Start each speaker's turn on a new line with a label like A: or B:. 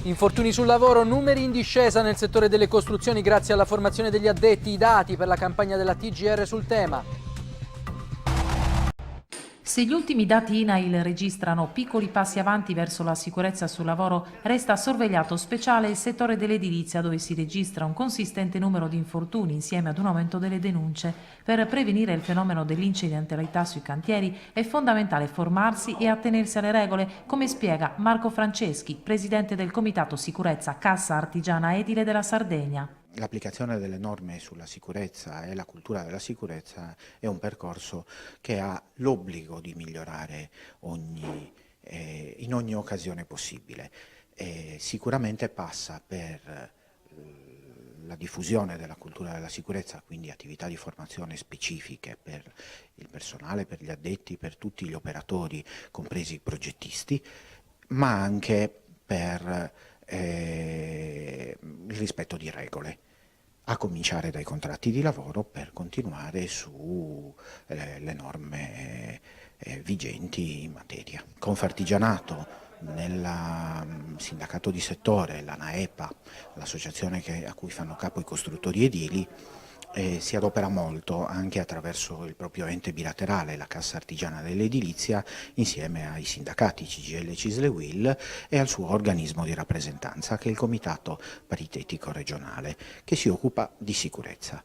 A: Infortuni sul lavoro, numeri in discesa nel settore delle costruzioni grazie alla formazione degli addetti, i dati per la campagna della TGR sul tema.
B: Se gli ultimi dati INAIL registrano piccoli passi avanti verso la sicurezza sul lavoro, resta sorvegliato speciale il settore dell'edilizia, dove si registra un consistente numero di infortuni insieme ad un aumento delle denunce. Per prevenire il fenomeno dell'incidentalità sui cantieri è fondamentale formarsi e attenersi alle regole, come spiega Marco Franceschi, presidente del Comitato Sicurezza Cassa Artigiana Edile della Sardegna.
C: L'applicazione delle norme sulla sicurezza e la cultura della sicurezza è un percorso che ha l'obbligo di migliorare in ogni occasione possibile. Sicuramente passa per la diffusione della cultura della sicurezza, quindi attività di formazione specifiche per il personale, per gli addetti, per tutti gli operatori, compresi i progettisti, ma anche per il rispetto di regole, a cominciare dai contratti di lavoro per continuare sulle norme vigenti in materia. Confartigianato, nel sindacato di settore, l'ANAEPA, l'associazione a cui fanno capo i costruttori edili, si adopera molto anche attraverso il proprio ente bilaterale, la Cassa Artigiana dell'Edilizia, insieme ai sindacati CGIL, CISL e UIL e al suo organismo di rappresentanza, che è il Comitato Paritetico Regionale, che si occupa di sicurezza.